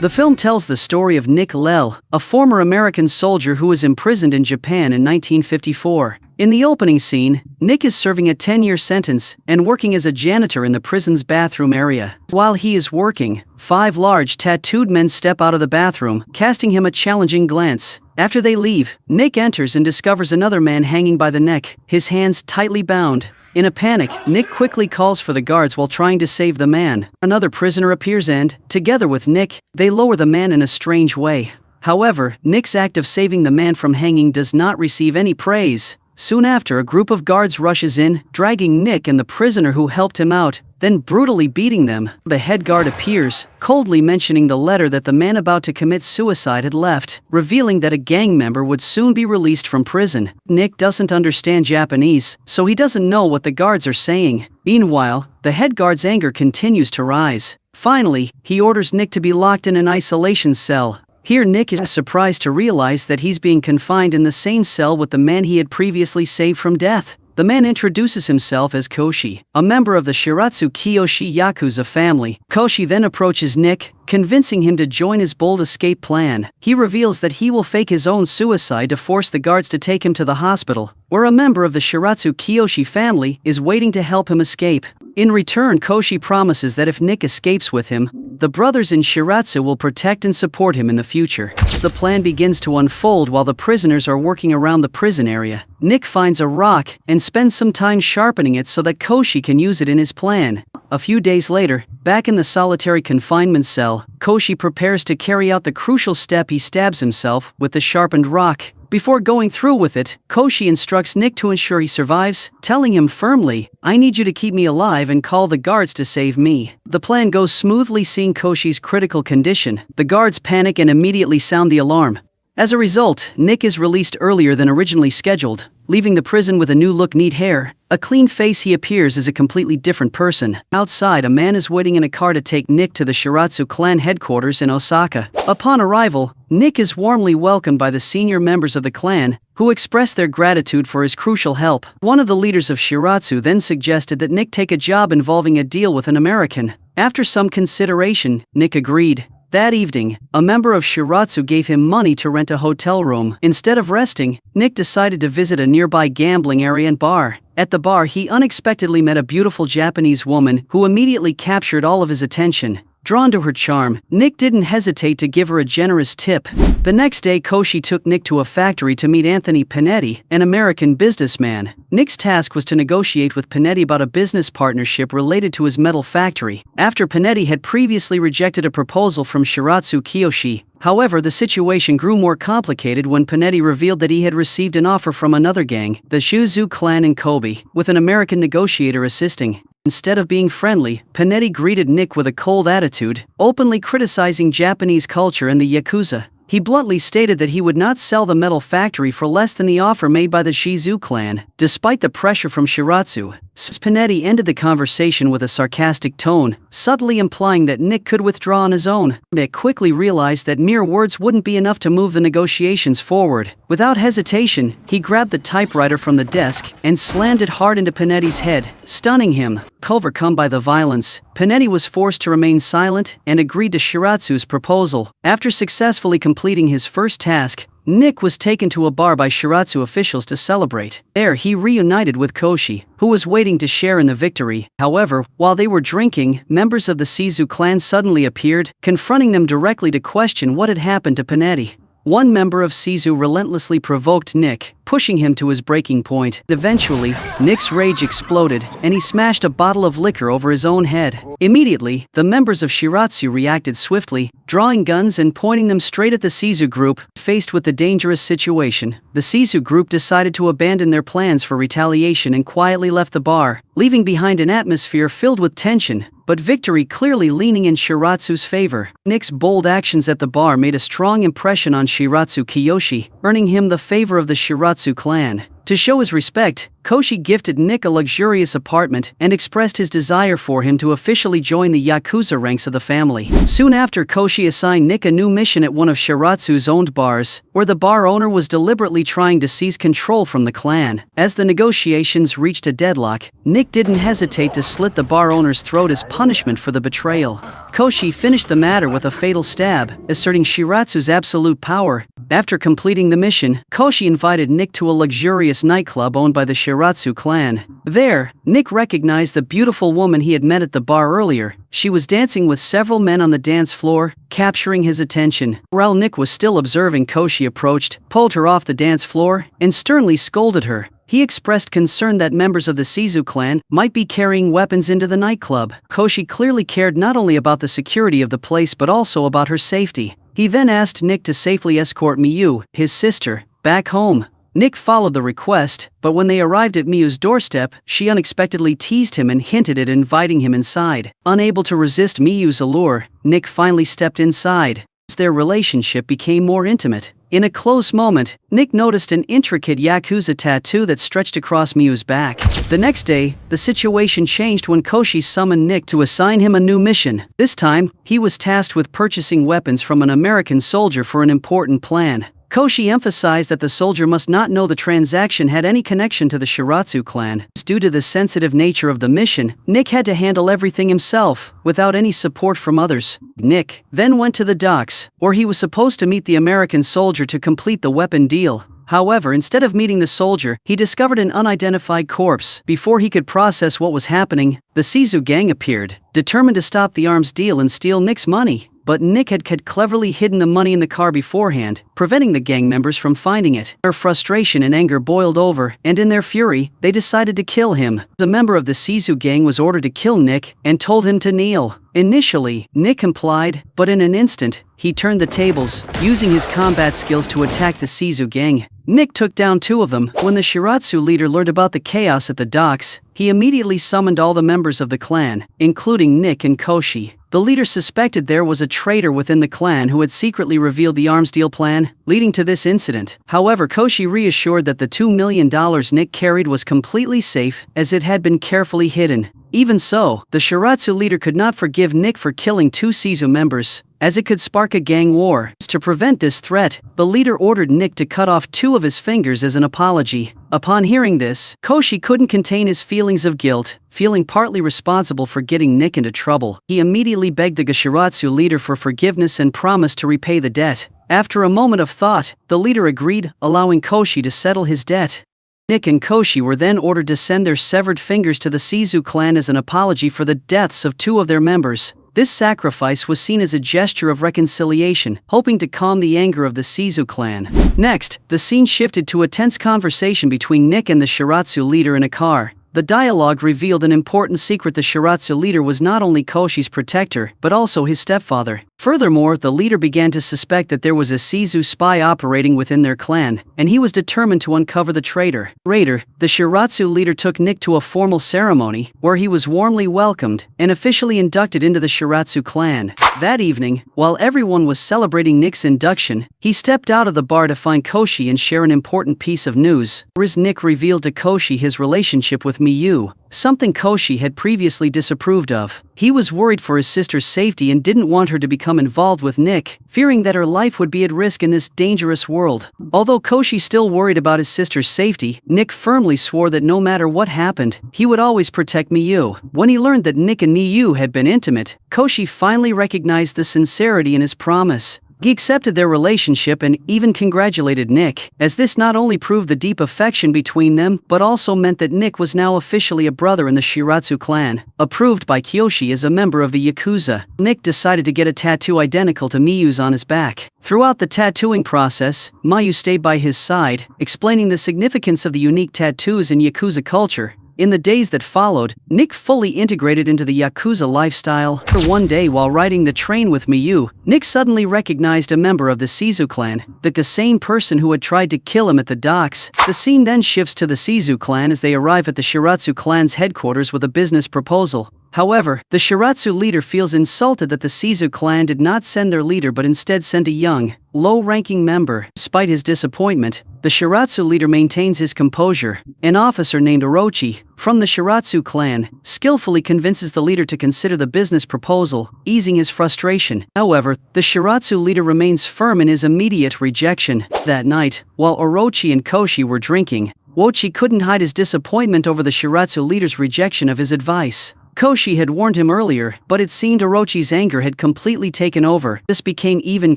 The film tells the story of Nick Lell, a former American soldier who was imprisoned in Japan in 1954. In the opening scene, Nick is serving a 10-year sentence and working as a janitor in the prison's bathroom area. While he is working, 5 large tattooed men step out of the bathroom, casting him a challenging glance. After they leave, Nick enters and discovers another man hanging by the neck, his hands tightly bound. In a panic, Nick quickly calls for the guards while trying to save the man. Another prisoner appears and, together with Nick, they lower the man in a strange way. However, Nick's act of saving the man from hanging does not receive any praise. Soon after, a group of guards rushes in, dragging Nick and the prisoner who helped him out, then brutally beating them. The head guard appears, coldly mentioning the letter that the man about to commit suicide had left, revealing that a gang member would soon be released from prison. Nick doesn't understand Japanese, so he doesn't know what the guards are saying. Meanwhile, the head guard's anger continues to rise. Finally, he orders Nick to be locked in an isolation cell. Here Nick is surprised to realize that he's being confined in the same cell with the man he had previously saved from death. The man introduces himself as Koshi, a member of the Shiratsu Kiyoshi Yakuza family. Koshi then approaches Nick, convincing him to join his bold escape plan. He reveals that he will fake his own suicide to force the guards to take him to the hospital, where a member of the Shiratsu Kiyoshi family is waiting to help him escape. In return, Koshi promises that if Nick escapes with him, the brothers in Shiratsu will protect and support him in the future. As the plan begins to unfold while the prisoners are working around the prison area, Nick finds a rock and spends some time sharpening it so that Koshi can use it in his plan. A few days later, back in the solitary confinement cell, Koshi prepares to carry out the crucial step. He stabs himself with the sharpened rock. Before going through with it, Koshi instructs Nick to ensure he survives, telling him firmly, "I need you to keep me alive and call the guards to save me." The plan goes smoothly. Seeing Koshi's critical condition, the guards panic and immediately sound the alarm. As a result, Nick is released earlier than originally scheduled, leaving the prison with a new look, neat hair, a clean face. He appears as a completely different person. Outside, a man is waiting in a car to take Nick to the Shiratsu clan headquarters in Osaka. Upon arrival, Nick is warmly welcomed by the senior members of the clan, who express their gratitude for his crucial help. One of the leaders of Shiratsu then suggested that Nick take a job involving a deal with an American. After some consideration, Nick agreed. That evening, a member of Shiratsu gave him money to rent a hotel room. Instead of resting, Nick decided to visit a nearby gambling area and bar. At the bar, he unexpectedly met a beautiful Japanese woman who immediately captured all of his attention. Drawn to her charm, Nick didn't hesitate to give her a generous tip. The next day, Koshi took Nick to a factory to meet Anthony Panetti, an American businessman. Nick's task was to negotiate with Panetti about a business partnership related to his metal factory, after Panetti had previously rejected a proposal from Shiratsu Kiyoshi. However, the situation grew more complicated when Panetti revealed that he had received an offer from another gang, the Shuzu clan in Kobe, with an American negotiator assisting. Instead of being friendly, Panetti greeted Nick with a cold attitude, openly criticizing Japanese culture and the Yakuza. He bluntly stated that he would not sell the metal factory for less than the offer made by the Shizu clan, despite the pressure from Shiratsu. Panetti ended the conversation with a sarcastic tone, subtly implying that Nick could withdraw on his own. Nick quickly realized that mere words wouldn't be enough to move the negotiations forward. Without hesitation, he grabbed the typewriter from the desk and slammed it hard into Panetti's head, stunning him. Overcome by the violence, Panetti was forced to remain silent and agreed to Shiratsu's proposal. After successfully completing his first task, Nick was taken to a bar by Shiratsu officials to celebrate. There, he reunited with Koshi, who was waiting to share in the victory. However, while they were drinking, members of the Shizu clan suddenly appeared, confronting them directly to question what had happened to Panetti. One member of Shizu relentlessly provoked Nick, pushing him to his breaking point. Eventually, Nick's rage exploded, and he smashed a bottle of liquor over his own head. Immediately, the members of Shiratsu reacted swiftly, drawing guns and pointing them straight at the Shizu group. Faced with the dangerous situation, the Shizu group decided to abandon their plans for retaliation and quietly left the bar, leaving behind an atmosphere filled with tension, but victory clearly leaning in Shiratsu's favor. Nick's bold actions at the bar made a strong impression on Shiratsu Kiyoshi, earning him the favor of the Shiratsu Shiratsu clan. To show his respect, Koshi gifted Nick a luxurious apartment and expressed his desire for him to officially join the Yakuza ranks of the family. Soon after, Koshi assigned Nick a new mission at one of Shiratsu's owned bars, where the bar owner was deliberately trying to seize control from the clan. As the negotiations reached a deadlock, Nick didn't hesitate to slit the bar owner's throat as punishment for the betrayal. Koshi finished the matter with a fatal stab, asserting Shiratsu's absolute power. After completing the mission, Koshi invited Nick to a luxurious nightclub owned by the Shiratsu clan. There, Nick recognized the beautiful woman he had met at the bar earlier. She was dancing with several men on the dance floor, capturing his attention. While Nick was still observing, Koshi approached, pulled her off the dance floor, and sternly scolded her. He expressed concern that members of the Shizu clan might be carrying weapons into the nightclub. Koshi clearly cared not only about the security of the place but also about her safety. He then asked Nick to safely escort Miyu, his sister, back home. Nick followed the request, but when they arrived at Miyu's doorstep, she unexpectedly teased him and hinted at inviting him inside. Unable to resist Miyu's allure, Nick finally stepped inside. Their relationship became more intimate. In a close moment, Nick noticed an intricate Yakuza tattoo that stretched across Miyu's back. The next day, the situation changed when Koshi summoned Nick to assign him a new mission. This time, he was tasked with purchasing weapons from an American soldier for an important plan. Koshi emphasized that the soldier must not know the transaction had any connection to the Shiratsu clan. Due to the sensitive nature of the mission, Nick had to handle everything himself, without any support from others. Nick then went to the docks, where he was supposed to meet the American soldier to complete the weapon deal. However, instead of meeting the soldier, he discovered an unidentified corpse. Before he could process what was happening, the Shizu gang appeared, determined to stop the arms deal and steal Nick's money. But Nick had cleverly hidden the money in the car beforehand, preventing the gang members from finding it. Their frustration and anger boiled over, and in their fury, they decided to kill him. A member of the Shizu gang was ordered to kill Nick and told him to kneel. Initially, Nick complied, but in an instant, he turned the tables, using his combat skills to attack the Shizu gang. Nick took down two of them. When the Shiratsu leader learned about the chaos at the docks, he immediately summoned all the members of the clan, including Nick and Koshi. The leader suspected there was a traitor within the clan who had secretly revealed the arms deal plan, leading to this incident. However, Koshi reassured that the $2 million Nick carried was completely safe, as it had been carefully hidden. Even so, the Shiratsu leader could not forgive Nick for killing two Shizu members, as it could spark a gang war. To prevent this threat, the leader ordered Nick to cut off two of his fingers as an apology. Upon hearing this, Koshi couldn't contain his feelings of guilt, feeling partly responsible for getting Nick into trouble. He immediately begged the Shiratsu leader for forgiveness and promised to repay the debt. After a moment of thought, the leader agreed, allowing Koshi to settle his debt. Nick and Koshi were then ordered to send their severed fingers to the Shizu clan as an apology for the deaths of two of their members. This sacrifice was seen as a gesture of reconciliation, hoping to calm the anger of the Shizu clan. Next, the scene shifted to a tense conversation between Nick and the Shiratsu leader in a car. The dialogue revealed an important secret: the Shiratsu leader was not only Koshi's protector, but also his stepfather. Furthermore, the leader began to suspect that there was a Shizu spy operating within their clan, and he was determined to uncover the traitor. Later, the Shiratsu leader took Nick to a formal ceremony, where he was warmly welcomed and officially inducted into the Shiratsu clan. That evening, while everyone was celebrating Nick's induction, he stepped out of the bar to find Koshi and share an important piece of news. Nick revealed to Koshi his relationship with Miyu, something Koshi had previously disapproved of. He was worried for his sister's safety and didn't want her to become involved with Nick, fearing that her life would be at risk in this dangerous world. Although Koshi still worried about his sister's safety, Nick firmly swore that no matter what happened, he would always protect Miyu. When he learned that Nick and Miyu had been intimate, Koshi finally recognized the sincerity in his promise. He accepted their relationship and even congratulated Nick, as this not only proved the deep affection between them, but also meant that Nick was now officially a brother in the Shiratsu clan. Approved by Kiyoshi as a member of the Yakuza, Nick decided to get a tattoo identical to Miyu's on his back. Throughout the tattooing process, Miyu stayed by his side, explaining the significance of the unique tattoos in Yakuza culture. In the days that followed, Nick fully integrated into the Yakuza lifestyle. One day while riding the train with Miyu, Nick suddenly recognized a member of the Shizu clan, the same person who had tried to kill him at the docks. The scene then shifts to the Shizu clan as they arrive at the Shiratsu clan's headquarters with a business proposal. However, the Shiratsu leader feels insulted that the Shizu clan did not send their leader but instead sent a young, low-ranking member. Despite his disappointment, the Shiratsu leader maintains his composure. An officer named Orochi, from the Shiratsu clan, skillfully convinces the leader to consider the business proposal, easing his frustration. However, the Shiratsu leader remains firm in his immediate rejection. That night, while Orochi and Koshi were drinking, Wochi couldn't hide his disappointment over the Shiratsu leader's rejection of his advice. Koshi had warned him earlier, but it seemed Orochi's anger had completely taken over. This became even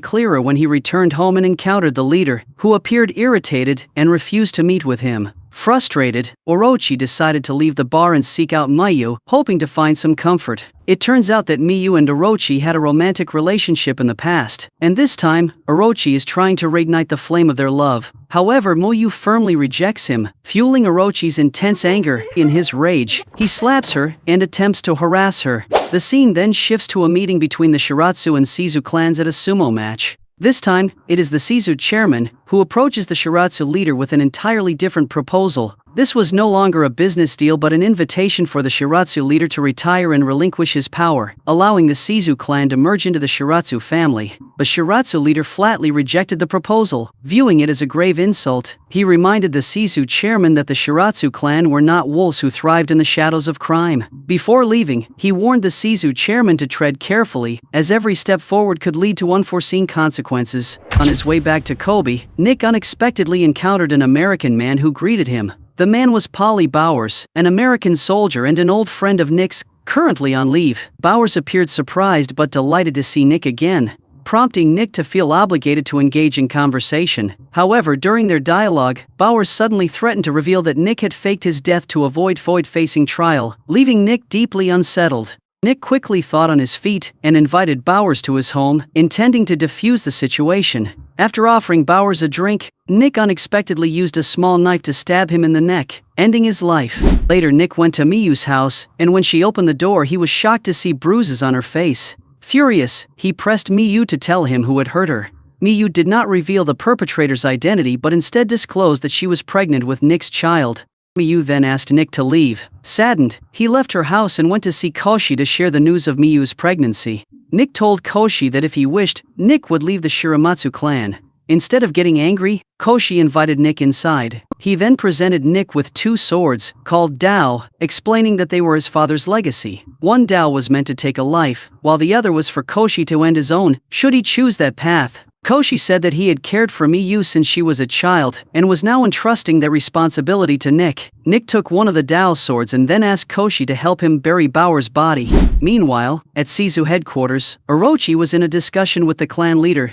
clearer when he returned home and encountered the leader, who appeared irritated and refused to meet with him. Frustrated, Orochi decided to leave the bar and seek out Miyu, hoping to find some comfort. It turns out that Miyu and Orochi had a romantic relationship in the past, and this time, Orochi is trying to reignite the flame of their love. However, Miyu firmly rejects him, fueling Orochi's intense anger. In his rage, he slaps her and attempts to harass her. The scene then shifts to a meeting between the Shiratsu and Shizu clans at a sumo match. This time, it is the Shizu chairman who approaches the Shiratsu leader with an entirely different proposal. This was no longer a business deal but an invitation for the Shiratsu leader to retire and relinquish his power, allowing the Shizu clan to merge into the Shiratsu family. The Shiratsu leader flatly rejected the proposal, viewing it as a grave insult. He reminded the Shizu chairman that the Shiratsu clan were not wolves who thrived in the shadows of crime. Before leaving, he warned the Shizu chairman to tread carefully, as every step forward could lead to unforeseen consequences. On his way back to Kobe, Nick unexpectedly encountered an American man who greeted him. The man was Polly Bowers, an American soldier and an old friend of Nick's, currently on leave. Bowers appeared surprised but delighted to see Nick again, prompting Nick to feel obligated to engage in conversation. However, during their dialogue, Bowers suddenly threatened to reveal that Nick had faked his death to avoid facing trial, leaving Nick deeply unsettled. Nick quickly thought on his feet and invited Bowers to his home, intending to defuse the situation. After offering Bowers a drink, Nick unexpectedly used a small knife to stab him in the neck, ending his life. Later, Nick went to Miyu's house, and when she opened the door, he was shocked to see bruises on her face. Furious, he pressed Miyu to tell him who had hurt her. Miyu did not reveal the perpetrator's identity but instead disclosed that she was pregnant with Nick's child. Miyu then asked Nick to leave. Saddened, he left her house and went to see Koshi to share the news of Miyu's pregnancy. Nick told Koshi that if he wished, Nick would leave the Shiramatsu clan. Instead of getting angry, Koshi invited Nick inside. He then presented Nick with two swords, called Dao, explaining that they were his father's legacy. One Dao was meant to take a life, while the other was for Koshi to end his own, should he choose that path. Koshi said that he had cared for Miyu since she was a child, and was now entrusting that responsibility to Nick. Nick took one of the Dao swords and then asked Koshi to help him bury Bowers' body. Meanwhile, at Shizu headquarters, Orochi was in a discussion with the clan leader.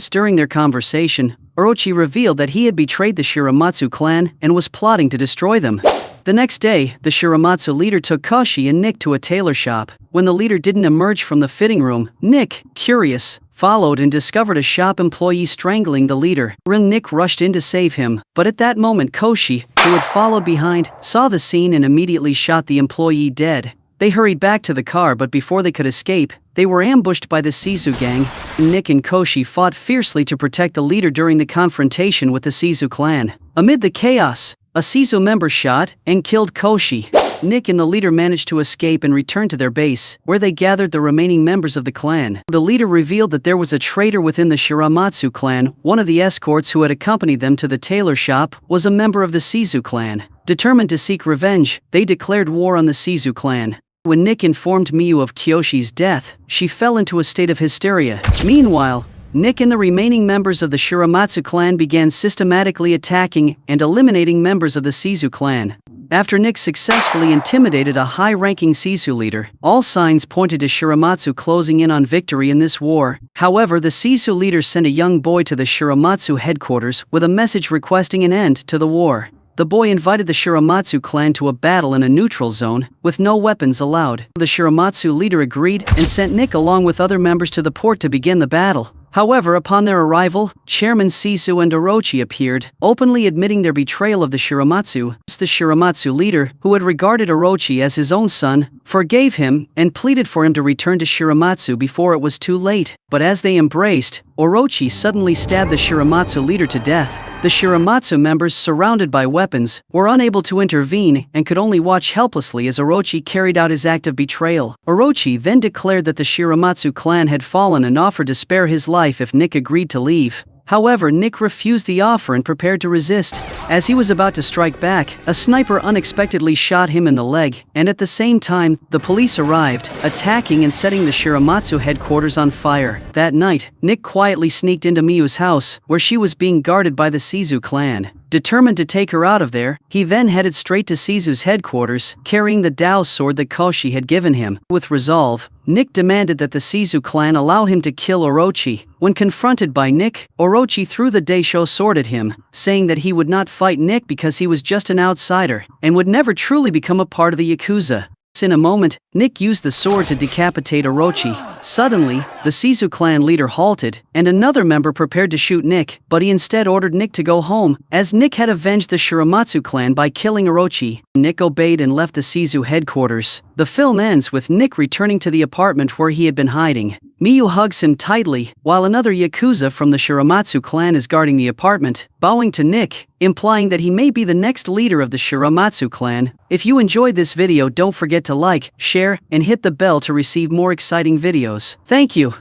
During their conversation, Orochi revealed that he had betrayed the Shiramatsu clan and was plotting to destroy them. The next day, the Shiramatsu leader took Koshi and Nick to a tailor shop. When the leader didn't emerge from the fitting room, Nick, curious, followed and discovered a shop employee strangling the leader. Nick rushed in to save him, but at that moment Koshi, who had followed behind, saw the scene and immediately shot the employee dead. They hurried back to the car but before they could escape, they were ambushed by the Shizu gang. Nick and Koshi fought fiercely to protect the leader during the confrontation with the Shizu clan. Amid the chaos, a Shizu member shot and killed Koshi. Nick and the leader managed to escape and return to their base, where they gathered the remaining members of the clan. The leader revealed that there was a traitor within the Shiramatsu clan. One of the escorts who had accompanied them to the tailor shop was a member of the Shizu clan. Determined to seek revenge, they declared war on the Shizu clan. When Nick informed Miyu of Kyoshi's death, she fell into a state of hysteria. Meanwhile, Nick and the remaining members of the Shiramatsu clan began systematically attacking and eliminating members of the Shizu clan. After Nick successfully intimidated a high-ranking Shizu leader, all signs pointed to Shiramatsu closing in on victory in this war. However, the Shizu leader sent a young boy to the Shiramatsu headquarters with a message requesting an end to the war. The boy invited the Shiramatsu clan to a battle in a neutral zone, with no weapons allowed. The Shiramatsu leader agreed and sent Nick along with other members to the port to begin the battle. However, upon their arrival, Chairman Shizu and Orochi appeared, openly admitting their betrayal of the Shiramatsu. The Shiramatsu leader, who had regarded Orochi as his own son, forgave him and pleaded for him to return to Shiramatsu before it was too late. But as they embraced, Orochi suddenly stabbed the Shiramatsu leader to death. The Shiramatsu members, surrounded by weapons, were unable to intervene and could only watch helplessly as Orochi carried out his act of betrayal. Orochi then declared that the Shiramatsu clan had fallen and offered to spare his life if Nick agreed to leave. However, Nick refused the offer and prepared to resist. As he was about to strike back, a sniper unexpectedly shot him in the leg, and at the same time, the police arrived, attacking and setting the Shiramatsu headquarters on fire. That night, Nick quietly sneaked into Miyu's house, where she was being guarded by the Shizu clan. Determined to take her out of there, he then headed straight to Shizu's headquarters, carrying the Dao sword that Koshi had given him. With resolve, Nick demanded that the Shizu clan allow him to kill Orochi. When confronted by Nick, Orochi threw the Daisho sword at him, saying that he would not fight Nick because he was just an outsider, and would never truly become a part of the Yakuza. In a moment, Nick used the sword to decapitate Orochi. Suddenly, the Shizu clan leader halted, and another member prepared to shoot Nick, but he instead ordered Nick to go home, as Nick had avenged the Shiramatsu clan by killing Orochi. Nick obeyed and left the Shizu headquarters. The film ends with Nick returning to the apartment where he had been hiding. Miyu hugs him tightly, while another Yakuza from the Shiramatsu clan is guarding the apartment, bowing to Nick, implying that he may be the next leader of the Shiramatsu clan. If you enjoyed this video, don't forget to like, share, and hit the bell to receive more exciting videos. Thank you.